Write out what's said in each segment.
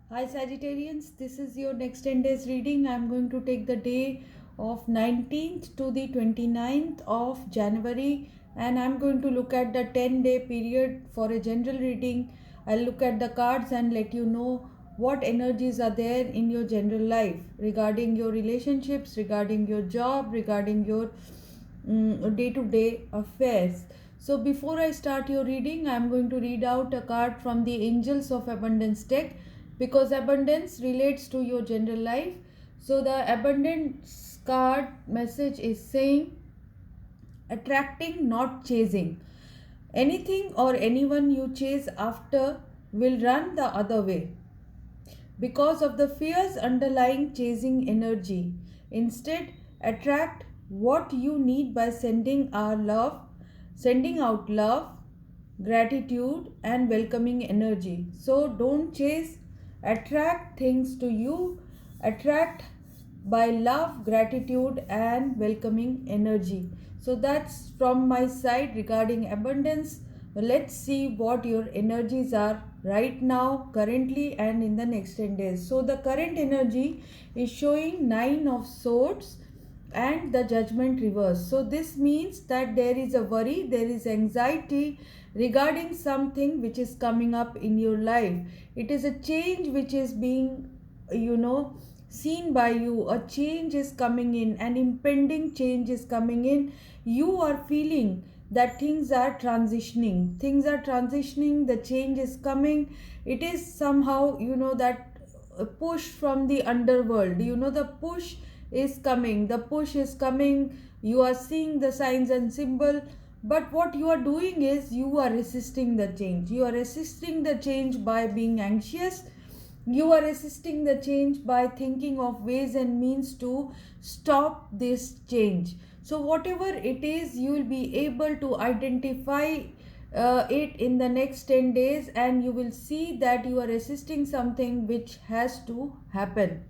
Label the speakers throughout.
Speaker 1: Hi Sagittarians, this is your next 10 days reading. I am going to take the day of 19th to the 29th of January, and I am going to look at the 10-day period for a general reading. I'll look at the cards and let you know what energies are there in your general life regarding your relationships, regarding your job, regarding your day-to-day affairs. So before I start your reading, I am going to read out a card from the Angels of Abundance deck because abundance relates to your general life. So the abundance card message is saying attracting, not chasing. Anything or anyone you chase after will run the other way because of the fierce underlying chasing energy. Instead, attract what you need by sending out love, gratitude, and welcoming energy. So don't chase, attract things to you, attract by love, gratitude, and welcoming energy. So that's from my side regarding abundance. Let's see what your energies are right now, currently, and in the next 10 days. So the current energy is showing 9 of swords and the judgment reverse. So this means that there is a worry, there is anxiety regarding something which is coming up in your life. It is a change which is being, seen by you. A change is coming in, an impending change is coming in. You are feeling that things are transitioning, the change is coming. It is somehow, that push from the underworld. The push is coming, you are seeing the signs and symbol. But what you are doing is you are resisting the change. You are resisting the change by being anxious. You are resisting the change by thinking of ways and means to stop this change. So whatever it is, you will be able to identify it in the next 10 days, and you will see that you are resisting something which has to happen.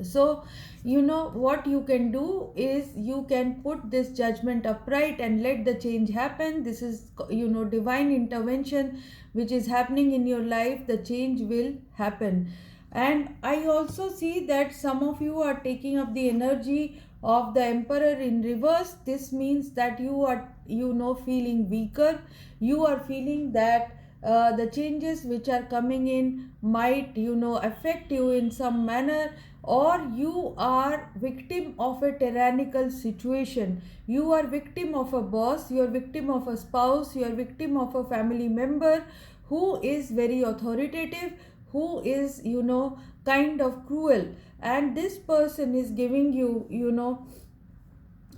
Speaker 1: So what you can do is you can put this judgment upright and let the change happen. This is divine intervention which is happening in your life. The change will happen. And I also see that some of you are taking up the energy of the emperor in reverse. This means that you are feeling weaker. You are feeling that the changes which are coming in might affect you in some manner, or you are victim of a tyrannical situation. You are victim of a boss, you are victim of a spouse, you are victim of a family member who is very authoritative, who is kind of cruel, and this person is giving you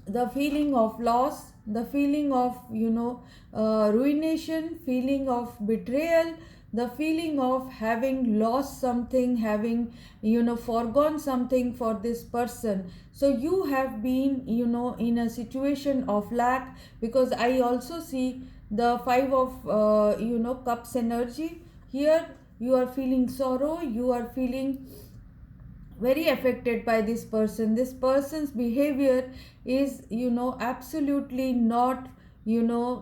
Speaker 1: the feeling of loss, the feeling of ruination, feeling of betrayal, the feeling of having lost something, having forgone something for this person. So you have been in a situation of lack, because I also see the 5 of cups energy here. You are feeling sorrow, you are feeling very affected by this person. This person's behavior is absolutely not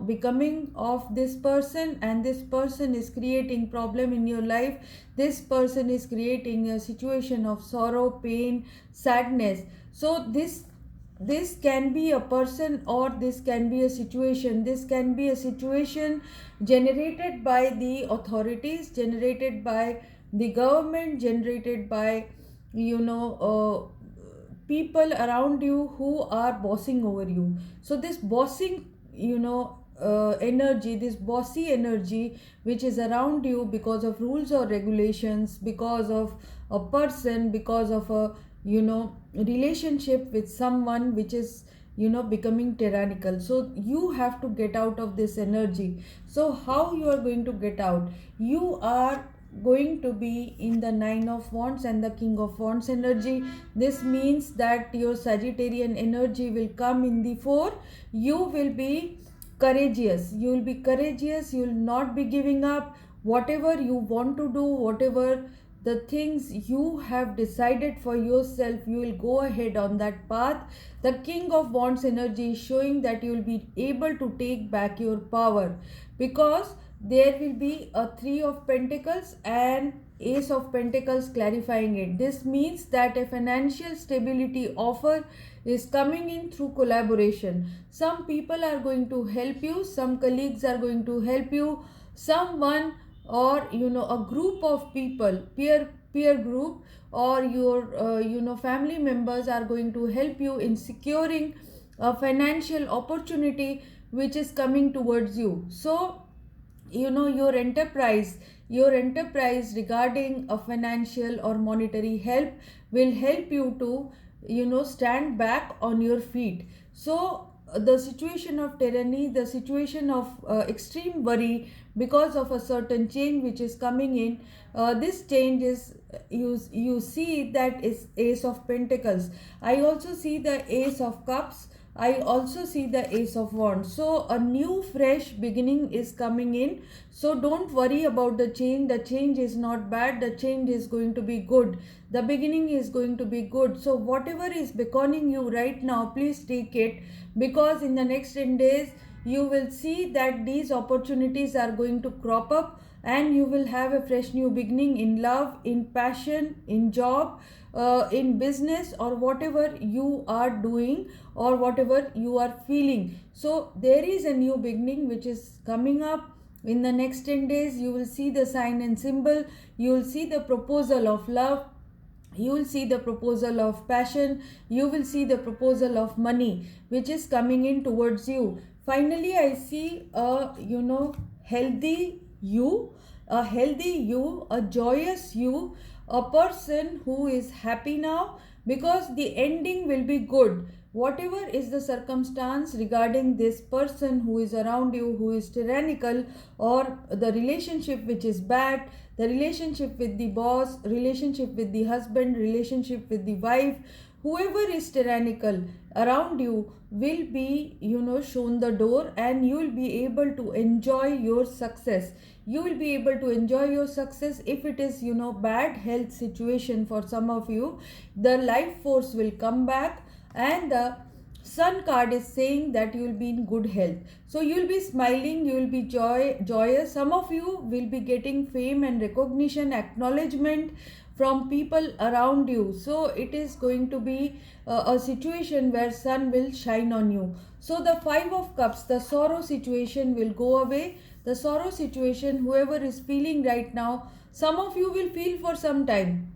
Speaker 1: becoming of this person, and this person is creating problem in your life. This person is creating a situation of sorrow, pain, sadness. So this can be a person, or this can be a situation. This can be a situation generated by the authorities, generated by the government, generated by people around you who are bossing over you. So this bossing energy, this bossy energy which is around you because of rules or regulations, because of a person, because of a relationship with someone which is becoming tyrannical. So you have to get out of this energy. So how you are going to get out? You are going to be in the 9 of wands and the king of wands energy. This means that your Sagittarian energy will come in the fore. You will be courageous, you will be courageous, you will not be giving up. Whatever you want to do, whatever the things you have decided for yourself, you will go ahead on that path. The king of wands energy is showing that you will be able to take back your power, because there will be a 3 of pentacles and Ace of Pentacles clarifying it. This means that a financial stability offer is coming in through collaboration. Some people are going to help you, some colleagues are going to help you, someone or a group of people, peer group, or your family members are going to help you in securing a financial opportunity which is coming towards you. So your enterprise regarding a financial or monetary help will help you to stand back on your feet. So the situation of tyranny, the situation of extreme worry because of a certain change which is coming in, this change is, you see that is Ace of Pentacles. I also see the Ace of Cups. I also see the Ace of Wands. So a new fresh beginning is coming in. So don't worry about the change. The change is not bad. The change is going to be good. The beginning is going to be good. So whatever is beckoning you right now, please take it, because in the next 10 days you will see that these opportunities are going to crop up and you will have a fresh new beginning in love, in passion, in job, in business, or whatever you are doing or whatever you are feeling. So there is a new beginning which is coming up in the next 10 days. You will see the sign and symbol, you will see the proposal of love, you will see the proposal of passion, you will see the proposal of money which is coming in towards you. Finally, I see a healthy you, a joyous you, a person who is happy now, because the ending will be good. Whatever is the circumstance regarding this person who is around you, who is tyrannical, or the relationship which is bad, the relationship with the boss, relationship with the husband, relationship with the wife, whoever is tyrannical around you will be shown the door, and you will be able to enjoy your success. You will be able to enjoy your success. If it is bad health situation for some of you, the life force will come back, and the Sun card is saying that you will be in good health. So you will be smiling, you will be joyous. Some of you will be getting fame and recognition, acknowledgement from people around you. So it is going to be a situation where sun will shine on you. So the 5 of Cups, the sorrow situation will go away. The sorrow situation, whoever is feeling right now, some of you will feel for some time,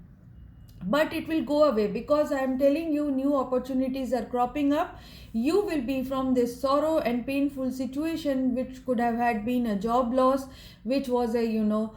Speaker 1: but it will go away, because I am telling you new opportunities are cropping up. You will be from this sorrow and painful situation, which could have had been a job loss, which was a deal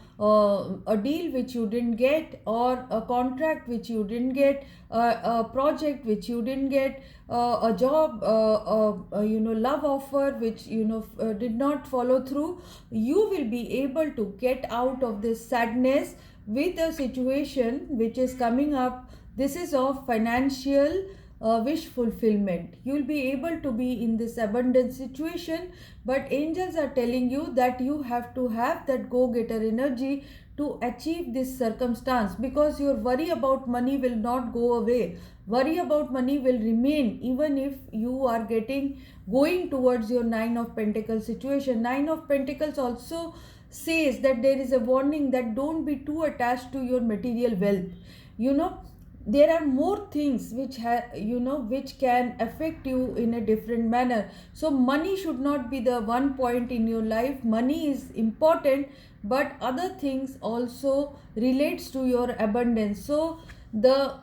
Speaker 1: which you didn't get, or a contract which you didn't get, a project which you didn't get, a job, love offer which did not follow through. You will be able to get out of this sadness with a situation which is coming up. This is of financial wish fulfillment. You will be able to be in this abundant situation, but angels are telling you that you have to have that go-getter energy to achieve this circumstance, because your worry about money will not go away. Worry about money will remain even if you are going towards your 9 of Pentacles situation. 9 of Pentacles also says that there is a warning that don't be too attached to your material wealth. There are more things which can affect you in a different manner. So money should not be the one point in your life. Money is important, but other things also relates to your abundance. So the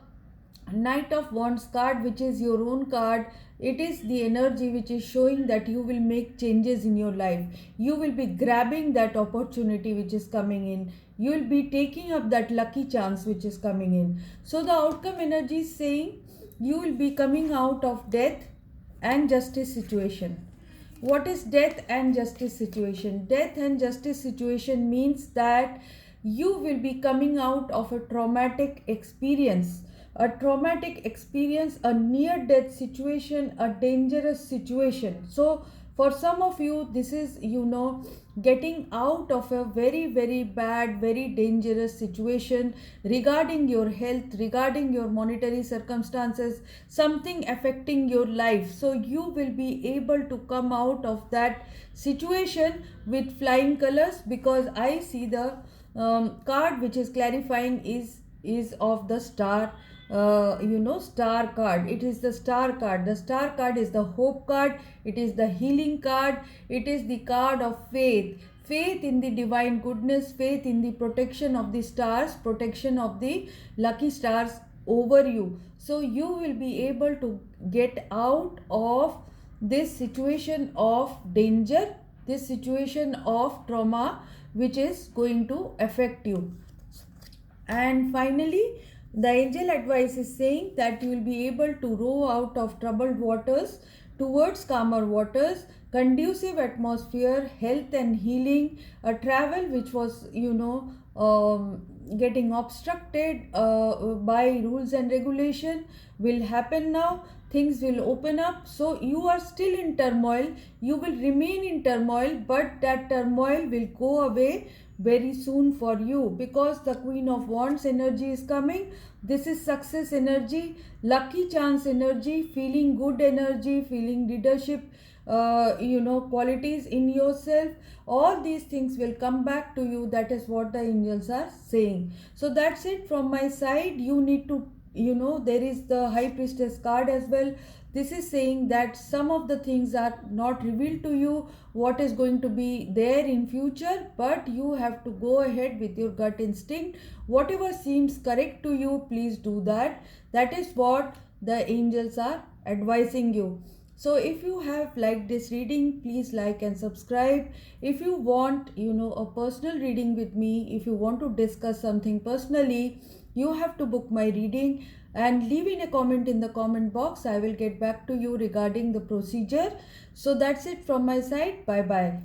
Speaker 1: Knight of Wands card, which is your own card, it is the energy which is showing that you will make changes in your life. You will be grabbing that opportunity which is coming in. You will be taking up that lucky chance which is coming in. So the outcome energy is saying you will be coming out of death and justice situation. What is death and justice situation? Death and justice situation means that you will be coming out of a traumatic experience. A traumatic experience, a near death situation, a dangerous situation. So for some of you, this is getting out of a very, very bad, very dangerous situation regarding your health, regarding your monetary circumstances, something affecting your life. So you will be able to come out of that situation with flying colors, because I see the card which is clarifying is of the star, star card. It is the star card. The star card is the hope card, it is the healing card, it is the card of faith. Faith in the divine goodness, faith in the protection of the stars, protection of the lucky stars over you. So you will be able to get out of this situation of danger, this situation of trauma which is going to affect you. And finally, the angel advice is saying that you will be able to row out of troubled waters towards calmer waters, conducive atmosphere, health and healing. A travel which was, getting obstructed by rules and regulation will happen now. Things will open up. So you are still in turmoil, you will remain in turmoil, but that turmoil will go away very soon for you, because the Queen of Wands energy is coming. This is success energy, lucky chance energy, feeling good energy, feeling leadership qualities in yourself. All these things will come back to you. That is what the angels are saying. So that's it from my side. You need to, there is the High Priestess card as well. This is saying that some of the things are not revealed to you, what is going to be there in future, but you have to go ahead with your gut instinct. Whatever seems correct to you, please do that. That is what the angels are advising you. So if you have liked this reading, please like and subscribe. If you want, a personal reading with me, if you want to discuss something personally, you have to book my reading and leave in a comment in the comment box. I will get back to you regarding the procedure. So that's it from my side. Bye bye.